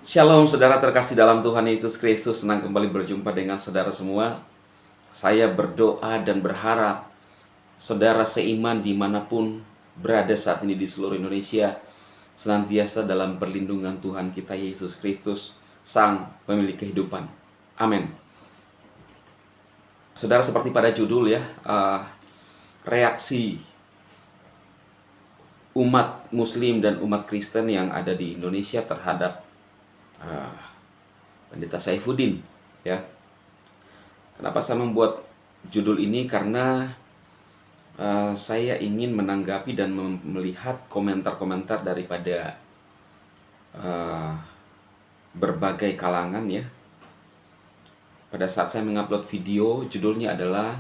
Shalom saudara terkasih dalam Tuhan Yesus Kristus. Senang kembali berjumpa dengan saudara semua. Saya berdoa dan berharap saudara seiman dimanapun berada saat ini di seluruh Indonesia senantiasa dalam perlindungan Tuhan kita Yesus Kristus, Sang Pemilik kehidupan. Amin. Saudara, seperti pada judul ya, reaksi umat Muslim dan umat Kristen yang ada di Indonesia terhadap Pendeta Saifuddin ya. Kenapa saya membuat judul ini? Karena saya ingin menanggapi dan melihat komentar-komentar daripada berbagai kalangan ya. Pada saat saya mengupload video, judulnya adalah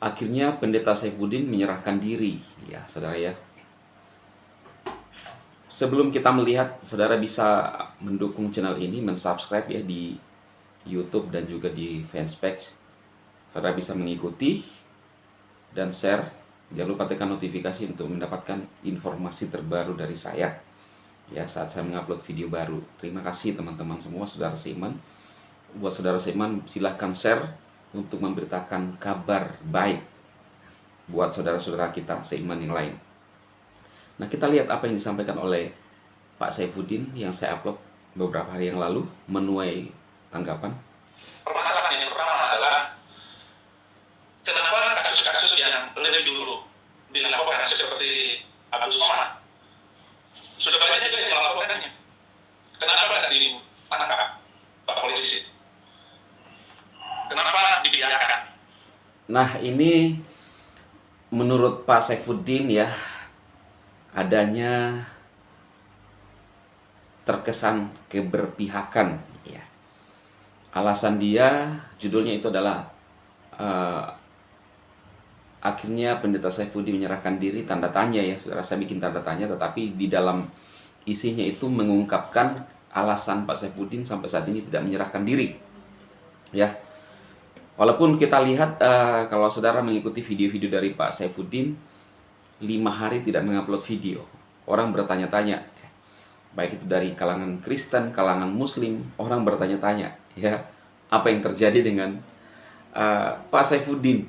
akhirnya Pendeta Saifuddin menyerahkan diri ya, saudara ya. Sebelum kita melihat, saudara bisa mendukung channel ini, mensubscribe ya di YouTube dan juga di fanspage. Saudara bisa mengikuti dan share. Jangan lupa tekan notifikasi untuk mendapatkan informasi terbaru dari saya ya saat saya mengupload video baru. Terima kasih teman-teman semua, saudara seiman. Buat saudara seiman, silahkan share untuk memberitakan kabar baik buat saudara-saudara kita seiman yang lain. Nah, kita lihat apa yang disampaikan oleh Pak Saifuddin yang saya upload beberapa hari yang lalu, menuai tanggapan. Permasalahan yang pertama adalah kenapa kasus-kasus yang lebih dulu dilaporkan seperti Abu Somad sudah banyak juga yang melaporkannya. Kenapa tidak ditangkap Pak Polisi? Kenapa dibiarkan? Nah, ini menurut Pak Saifuddin ya, adanya terkesan keberpihakan ya. Alasan dia, judulnya itu adalah akhirnya Pendeta Saifuddin menyerahkan diri, tanda tanya ya. Saudara, saya bikin tanda tanya, tetapi di dalam isinya itu mengungkapkan alasan Pak Saifuddin sampai saat ini tidak menyerahkan diri ya. Walaupun kita lihat kalau saudara mengikuti video-video dari Pak Saifuddin, 5 hari tidak mengupload video. Orang bertanya-tanya, baik itu dari kalangan Kristen, kalangan Muslim, orang bertanya-tanya ya, apa yang terjadi dengan Pak Saifuddin.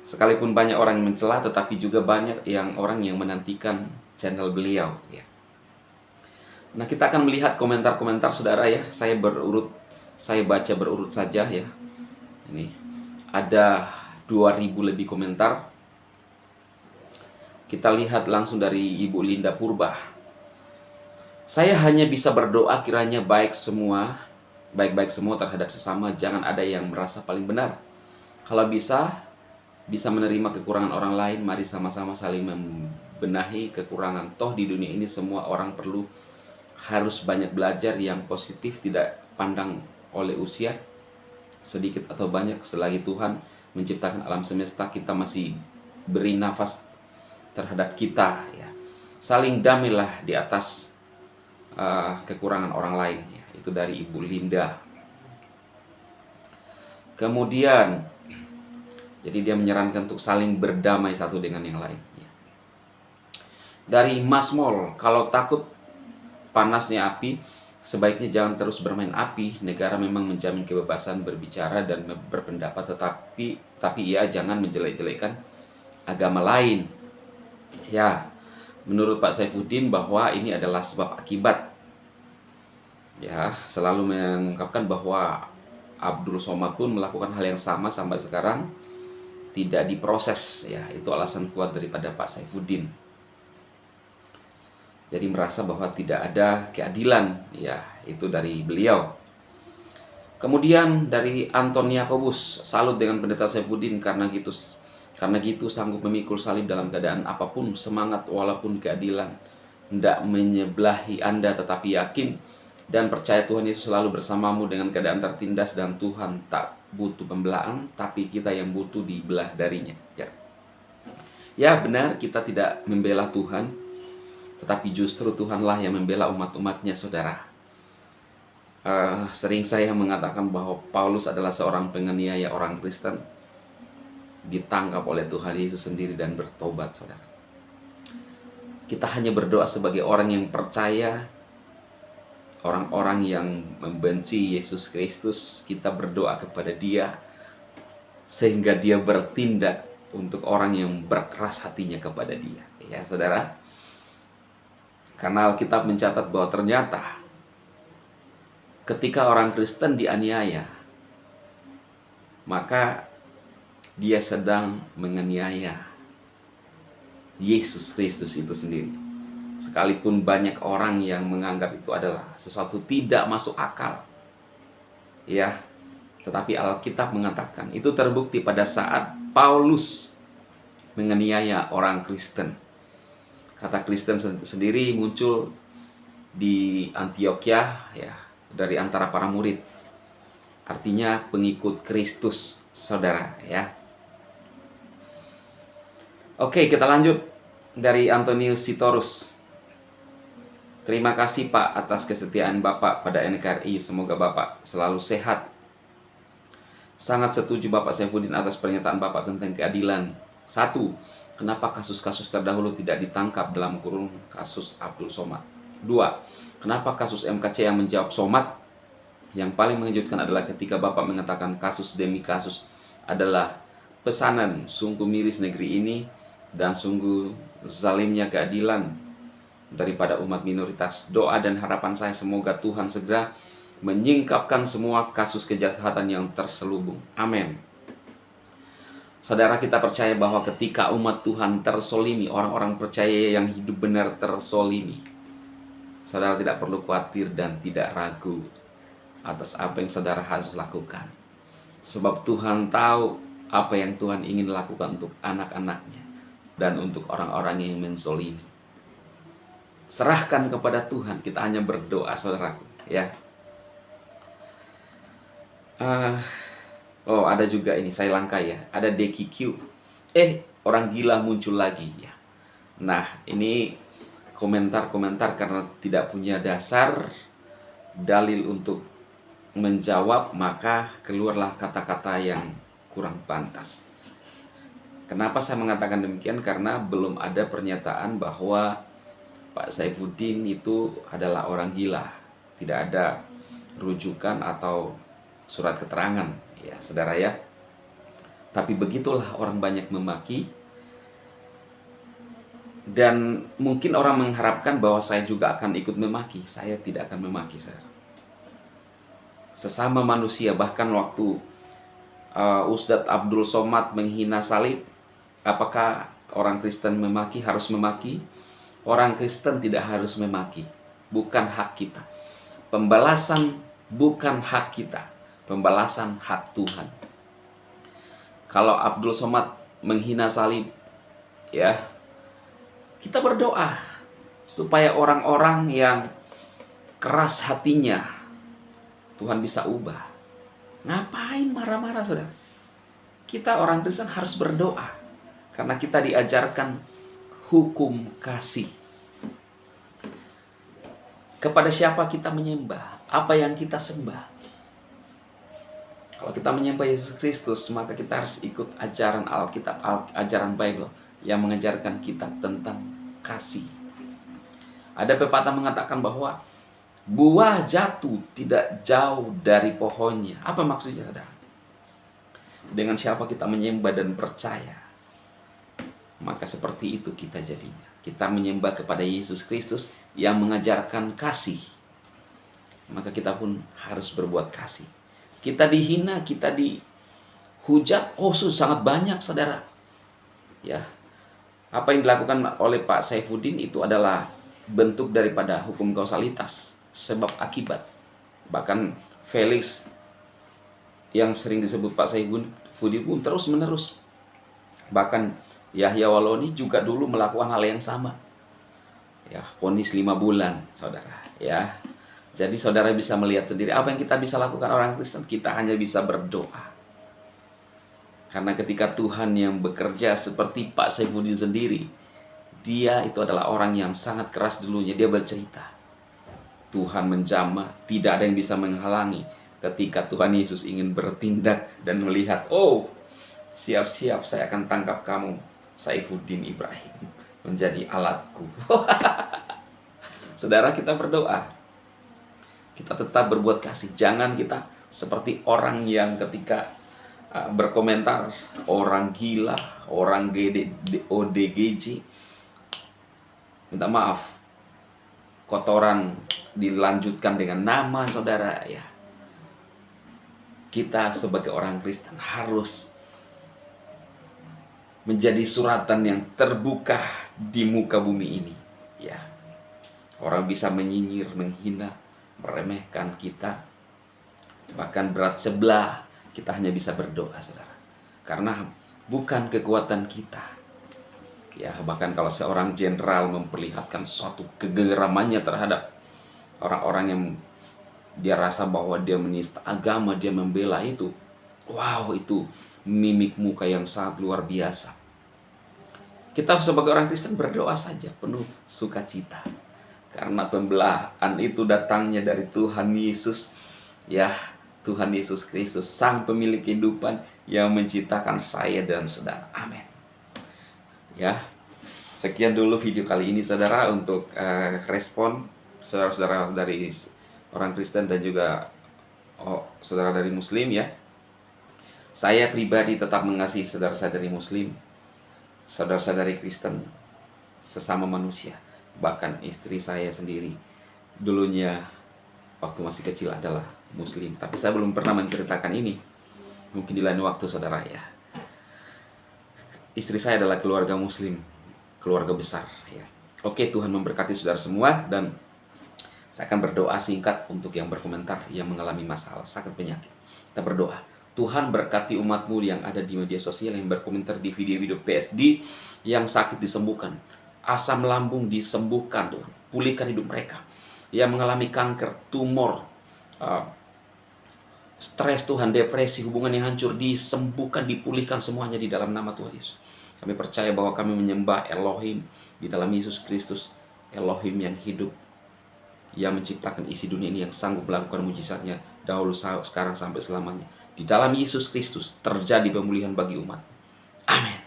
Sekalipun banyak orang yang mencela, tetapi juga banyak orang yang menantikan channel beliau ya. Nah, kita akan melihat komentar-komentar saudara ya. Saya baca berurut saja ya. Ini ada 2000 lebih komentar. Kita lihat langsung dari Ibu Linda Purba. Saya hanya bisa berdoa kiranya baik-baik semua terhadap sesama, jangan ada yang merasa paling benar. Kalau bisa menerima kekurangan orang lain, mari sama-sama saling membenahi kekurangan. Toh di dunia ini semua orang harus banyak belajar yang positif, tidak pandang oleh usia, sedikit atau banyak. Selagi Tuhan menciptakan alam semesta, kita masih beri nafas terhadap kita ya. Saling damailah di atas kekurangan orang lain ya. Itu dari Ibu Linda. Kemudian jadi dia menyarankan untuk saling berdamai satu dengan yang lain ya. Dari Mas Mol, kalau takut panasnya api, sebaiknya jangan terus bermain api. Negara memang menjamin kebebasan berbicara dan berpendapat, tapi ya jangan menjelek-jelekan agama lain. Ya, menurut Pak Saifuddin bahwa ini adalah sebab akibat. Ya, selalu mengungkapkan bahwa Abdul Somad pun melakukan hal yang sama sampai sekarang tidak diproses ya. Itu alasan kuat daripada Pak Saifuddin. Jadi merasa bahwa tidak ada keadilan ya, itu dari beliau. Kemudian dari Anton Yakobus, salut dengan Pendeta Saifuddin karena gitu sanggup memikul salib dalam keadaan apapun, semangat walaupun keadilan hendak menyebelahi Anda, tetapi yakin dan percaya Tuhan Yesus selalu bersamamu dengan keadaan tertindas, dan Tuhan tak butuh pembelaan, tapi kita yang butuh dibelah darinya ya. Ya benar, kita tidak membela Tuhan, tetapi justru Tuhanlah yang membela umat-umatnya, saudara. Sering saya mengatakan bahwa Paulus adalah seorang penganiaya orang Kristen, ditangkap oleh Tuhan Yesus sendiri dan bertobat, saudara. Kita hanya berdoa sebagai orang yang percaya orang-orang yang membenci Yesus Kristus, kita berdoa kepada Dia sehingga Dia bertindak untuk orang yang berkeras hatinya kepada Dia. Ya, saudara. Karena Alkitab mencatat bahwa ternyata ketika orang Kristen dianiaya, maka dia sedang menganiaya Yesus Kristus itu sendiri. Sekalipun banyak orang yang menganggap itu adalah sesuatu tidak masuk akal, ya, tetapi Alkitab mengatakan itu terbukti pada saat Paulus menganiaya orang Kristen. Kata Kristen sendiri muncul di Antioquia, ya, dari antara para murid. Artinya pengikut Kristus, saudara, ya. Oke, kita lanjut dari Antonius Sitorus. Terima kasih Pak atas kesetiaan Bapak pada NKRI. Semoga Bapak selalu sehat. Sangat setuju Bapak Saifuddin atas pernyataan Bapak tentang keadilan. 1. Kenapa kasus-kasus terdahulu tidak ditangkap dalam kurung kasus Abdul Somad? 2. Kenapa kasus MKC yang menjawab Somad? Yang paling mengejutkan adalah ketika Bapak mengatakan kasus demi kasus adalah pesanan. Sungguh miris negeri ini dan sungguh zalimnya keadilan daripada umat minoritas. Doa dan harapan saya semoga Tuhan segera menyingkapkan semua kasus kejahatan yang terselubung. Amin. Saudara, kita percaya bahwa ketika umat Tuhan tersolimi, orang-orang percaya yang hidup benar tersolimi, saudara tidak perlu khawatir dan tidak ragu atas apa yang saudara harus lakukan. Sebab Tuhan tahu apa yang Tuhan ingin lakukan untuk anak-anaknya dan untuk orang-orang yang mensolimi. Serahkan kepada Tuhan, kita hanya berdoa, saudaraku, ya. Oh, ada juga ini, saya langkai ya. Ada DQQ. Orang gila muncul lagi ya. Nah, ini komentar-komentar karena tidak punya dasar dalil untuk menjawab, maka keluarlah kata-kata yang kurang pantas. Kenapa saya mengatakan demikian? Karena belum ada pernyataan bahwa Pak Saifuddin itu adalah orang gila. Tidak ada rujukan atau surat keterangan, ya saudara ya. Tapi begitulah orang banyak memaki. Dan mungkin orang mengharapkan bahwa saya juga akan ikut memaki. Saya tidak akan memaki, saudara. Sesama manusia, bahkan waktu Ustadz Abdul Somad menghina salib, apakah orang Kristen memaki, harus memaki? Orang Kristen tidak harus memaki. Bukan hak kita. Pembalasan bukan hak kita. Pembalasan hak Tuhan. Kalau Abdul Somad menghina salib, ya, kita berdoa supaya orang-orang yang keras hatinya Tuhan bisa ubah. Ngapain marah-marah, saudara? Kita orang Kristen harus berdoa karena kita diajarkan hukum kasih. Kepada siapa kita menyembah? Apa yang kita sembah? Kalau kita menyembah Yesus Kristus, maka kita harus ikut ajaran Alkitab, ajaran Bible yang mengajarkan kita tentang kasih. Ada pepatah mengatakan bahwa buah jatuh tidak jauh dari pohonnya. Apa maksudnya, saudara? Dengan siapa kita menyembah dan percaya, maka seperti itu kita jadinya. Kita menyembah kepada Yesus Kristus yang mengajarkan kasih, maka kita pun harus berbuat kasih. Kita dihina, kita dihujat, sangat banyak, saudara. Ya, apa yang dilakukan oleh Pak Saifuddin itu adalah bentuk daripada hukum kausalitas, sebab akibat. Bahkan Felix yang sering disebut Pak Saifuddin pun terus menerus. Bahkan Yahya Waloni juga dulu melakukan hal yang sama. Ya, vonis 5 bulan, saudara. Ya, jadi saudara bisa melihat sendiri apa yang kita bisa lakukan orang Kristen. Kita hanya bisa berdoa. Karena ketika Tuhan yang bekerja seperti Pak Saifuddin sendiri, dia itu adalah orang yang sangat keras dulunya. Dia bercerita, Tuhan menjamah, tidak ada yang bisa menghalangi. Ketika Tuhan Yesus ingin bertindak dan melihat, siap-siap saya akan tangkap kamu, Saifuddin Ibrahim, menjadi alatku. Saudara, kita berdoa. Kita tetap berbuat kasih. Jangan kita seperti orang yang ketika berkomentar, orang gila, orang ODGJ, minta maaf, kotoran dilanjutkan dengan nama saudara ya. Kita sebagai orang Kristen harus menjadi suratan yang terbuka di muka bumi ini ya. Orang bisa menyinyir, menghina, meremehkan kita, bahkan berat sebelah, kita hanya bisa berdoa saudara, karena bukan kekuatan kita ya. Bahkan kalau seorang jenderal memperlihatkan suatu kegeramannya terhadap orang-orang yang dia rasa bahwa dia menista agama, dia membela itu, wow, itu mimik muka yang sangat luar biasa. Kita sebagai orang Kristen berdoa saja penuh sukacita, karena pembelahan itu datangnya dari Tuhan Yesus ya. Tuhan Yesus Kristus, Sang Pemilik kehidupan yang menciptakan saya dan saudara. Amin. Ya, sekian dulu video kali ini saudara, untuk respon saudara-saudara dari orang Kristen dan juga saudara dari Muslim ya. Saya pribadi tetap mengasihi saudara-saudari Muslim, saudara-saudari Kristen, sesama manusia. Bahkan istri saya sendiri dulunya waktu masih kecil adalah Muslim, tapi saya belum pernah menceritakan ini. Mungkin di lain waktu saudara ya. Istri saya adalah keluarga Muslim, keluarga besar ya. Oke, Tuhan memberkati saudara semua, dan saya akan berdoa singkat untuk yang berkomentar yang mengalami masalah sakit penyakit. Kita berdoa. Tuhan berkati umat-Mu yang ada di media sosial, yang berkomentar di video-video PSD, yang sakit disembuhkan, asam lambung disembuhkan Tuhan, pulihkan hidup mereka. Yang mengalami kanker, tumor, stres Tuhan, depresi, hubungan yang hancur, disembuhkan, dipulihkan semuanya di dalam nama Tuhan Yesus. Kami percaya bahwa kami menyembah Elohim di dalam Yesus Kristus, Elohim yang hidup, yang menciptakan isi dunia ini, yang sanggup melakukan mujizatnya dahulu, sekarang, sampai selamanya. Di dalam Yesus Kristus terjadi pemulihan bagi umat. Amin.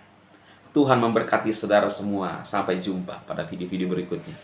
Tuhan memberkati saudara semua. Sampai jumpa pada video-video berikutnya.